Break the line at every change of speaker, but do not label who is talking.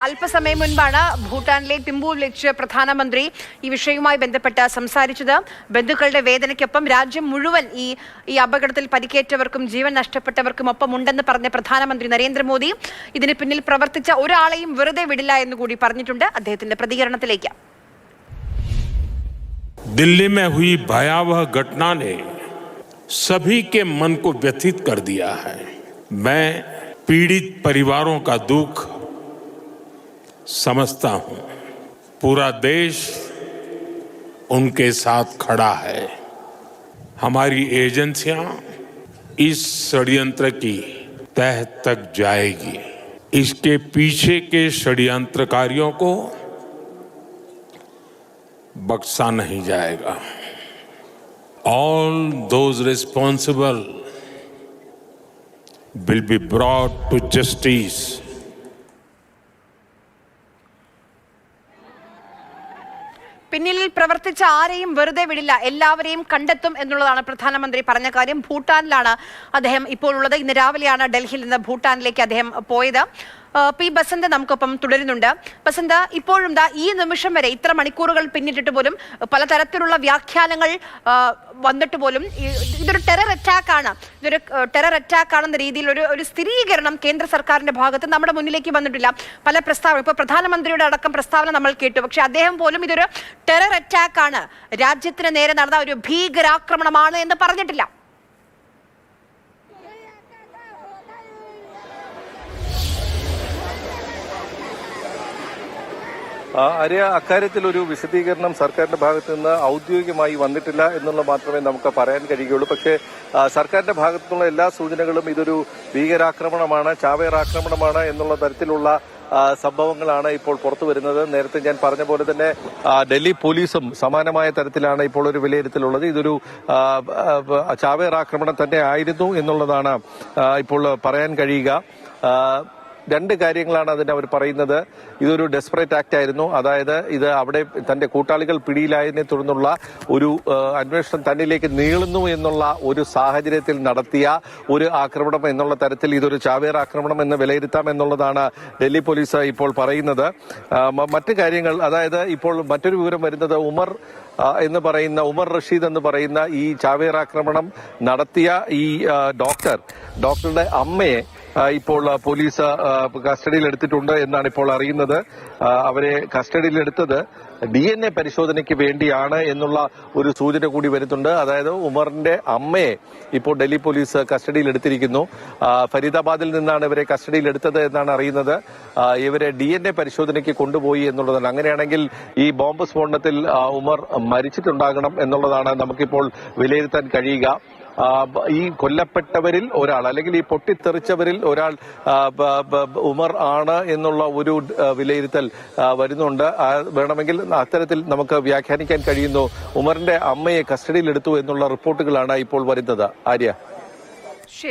അല്പസമയം മുൻപാണ് ഭൂട്ടാനിലെ തിമ്പുവിൽ വെച്ച് പ്രധാനമന്ത്രി ഈ വിഷയവുമായി ബന്ധപ്പെട്ട് സംസാരിച്ചത്. ബന്ധുക്കളുടെ വേദനയ്ക്കൊപ്പം രാജ്യം മുഴുവൻ ഈ അപകടത്തിൽ പരിക്കേറ്റവർക്കും ജീവൻ നഷ്ടപ്പെട്ടവർക്കും ഒപ്പം ഉണ്ടെന്ന് പറഞ്ഞ പ്രധാനമന്ത്രി നരേന്ദ്രമോദി ഇതിന് പിന്നിൽ പ്രവർത്തിച്ച ഒരാളെയും വെറുതെ വിടില്ല എന്ന് കൂടി പറഞ്ഞിട്ടുണ്ട്. അദ്ദേഹത്തിന്റെ പ്രതികരണത്തിലേക്ക്.
दिल्ली में हुई भयावह घटना ने सभी के मन को व्यथित कर दिया है। मैं पीड़ित परिवारों का दुख समझता हूं। पूरा देश उनके साथ खड़ा है। हमारी एजेंसियां इस षड्यंत्र की तह तक जाएगी। इसके पीछे के षड्यंत्रकारियों को बख्शा नहीं जाएगा। All those responsible will be brought to justice.
പിന്നിൽ പ്രവർത്തിച്ച ആരെയും വെറുതെ വിടില്ല, എല്ലാവരെയും കണ്ടെത്തും എന്നുള്ളതാണ് പ്രധാനമന്ത്രി പറഞ്ഞ കാര്യം. ഭൂട്ടാനിലാണ് അദ്ദേഹം ഇപ്പോൾ ഉള്ളത്. ഇന്ന് രാവിലെയാണ് ഡൽഹിയിൽ നിന്ന് ഭൂട്ടാനിലേക്ക് അദ്ദേഹം പോയത്. പി ബസന്ത് നമുക്കൊപ്പം തുടരുന്നുണ്ട്. ബസന്ത്, ഇപ്പോഴും ഈ നിമിഷം വരെ ഇത്ര മണിക്കൂറുകൾ പിന്നിട്ടിട്ട് പോലും പലതരത്തിലുള്ള വ്യാഖ്യാനങ്ങൾ വന്നിട്ട് പോലും ഇതൊരു ടെറർ അറ്റാക്ക് ആണെന്ന രീതിയിൽ ഒരു സ്ഥിരീകരണം കേന്ദ്ര സർക്കാരിന്റെ ഭാഗത്ത് നമ്മുടെ മുന്നിലേക്ക് വന്നിട്ടില്ല. പല പ്രസ്താവന, ഇപ്പോൾ പ്രധാനമന്ത്രിയുടെ അടക്കം പ്രസ്താവന നമ്മൾ കേട്ടു. പക്ഷെ അദ്ദേഹം പോലും ഇതൊരു ടെറർ അറ്റാക്ക് ആണ്, രാജ്യത്തിന് നേരെ നടന്ന ഒരു ഭീകരാക്രമണമാണ് എന്ന് പറഞ്ഞിട്ടില്ല.
ആര്യ, അക്കാര്യത്തിൽ ഒരു വിശദീകരണം സർക്കാരിന്റെ ഭാഗത്ത് നിന്ന് ഔദ്യോഗികമായി വന്നിട്ടില്ല എന്നുള്ള മാത്രമേ നമുക്ക് പറയാൻ കഴിയുകയുള്ളൂ. പക്ഷേ സർക്കാരിന്റെ ഭാഗത്തു നിന്നുള്ള എല്ലാ സൂചനകളും ഇതൊരു ഭീകരാക്രമണമാണ്, ചാവേർ ആക്രമണമാണ് എന്നുള്ള തരത്തിലുള്ള സംഭവങ്ങളാണ് ഇപ്പോൾ പുറത്തു വരുന്നത്. നേരത്തെ ഞാൻ പറഞ്ഞ പോലെ തന്നെ ഡൽഹി പോലീസും സമാനമായ തരത്തിലാണ് ഇപ്പോൾ ഒരു വിലയിരുത്തലുള്ളത്. ഇതൊരു ചാവേർ ആക്രമണം തന്നെ ആയിരുന്നു എന്നുള്ളതാണ് ഇപ്പോൾ പറയാൻ കഴിയുക. രണ്ട് കാര്യങ്ങളാണ് അതിന് അവർ പറയുന്നത്. ഇതൊരു ഡെസ്പറേറ്റ് ആക്ട് ആയിരുന്നു, അതായത് ഇത് അവിടെ തന്റെ കൂട്ടാളികൾ പിടിയിലായതിനെ തുടർന്നുള്ള ഒരു അന്വേഷണം തന്നിലേക്ക് നീളുന്നു എന്നുള്ള ഒരു സാഹചര്യത്തിൽ നടത്തിയ ഒരു ആക്രമണം എന്നുള്ള തരത്തിൽ ഇതൊരു ചാവേർ ആക്രമണം എന്ന് വിലയിരുത്താം എന്നുള്ളതാണ് ഡൽഹി പോലീസ് ഇപ്പോൾ പറയുന്നത്. മറ്റു കാര്യങ്ങൾ, അതായത് ഇപ്പോൾ മറ്റൊരു വിവരം വരുന്നത് ഉമർ റഷീദ് എന്ന് പറയുന്ന ഈ ചാവേർ ആക്രമണം നടത്തിയ ഈ ഡോക്ടറുടെ അമ്മയെ ഇപ്പോൾ പോലീസ് കസ്റ്റഡിയിൽ എടുത്തിട്ടുണ്ട് എന്നാണ് ഇപ്പോൾ അറിയുന്നത്. അവരെ കസ്റ്റഡിയിലെടുത്തത് DNA പരിശോധനയ്ക്ക് വേണ്ടിയാണ് എന്നുള്ള ഒരു സൂചന കൂടി വരുന്നുണ്ട്. അതായത് ഉമറിന്റെ അമ്മയെ ഇപ്പോൾ ഡൽഹി പോലീസ് കസ്റ്റഡിയിൽ എടുത്തിരിക്കുന്നു. ഫരീദാബാദിൽ നിന്നാണ് ഇവരെ കസ്റ്റഡിയിൽ എടുത്തത് എന്നാണ് അറിയുന്നത്. ഇവരെ DNA പരിശോധനയ്ക്ക് കൊണ്ടുപോയി എന്നുള്ളതാണ്. അങ്ങനെയാണെങ്കിൽ ഈ ബോംബ് സ്ഫോടനത്തിൽ ഉമർ മരിച്ചിട്ടുണ്ടാകണം എന്നുള്ളതാണ് നമുക്കിപ്പോൾ വിലയിരുത്താൻ കഴിയുക. ഈ കൊല്ലപ്പെട്ടവരിൽ ഒരാൾ, അല്ലെങ്കിൽ ഈ പൊട്ടിത്തെറിച്ചവരിൽ ഒരാൾ ഉമർ ആണ് എന്നുള്ള ഒരു വിലയിരുത്തൽ വരുന്നുണ്ട്. വേണമെങ്കിൽ അത്തരത്തിൽ നമുക്ക് വ്യാഖ്യാനിക്കാൻ കഴിയുന്നു. ഉമറിന്റെ അമ്മയെ കസ്റ്റഡിയിലെടുത്തു എന്നുള്ള റിപ്പോർട്ടുകളാണ് ഇപ്പോൾ വരുന്നത്. ആര്യ.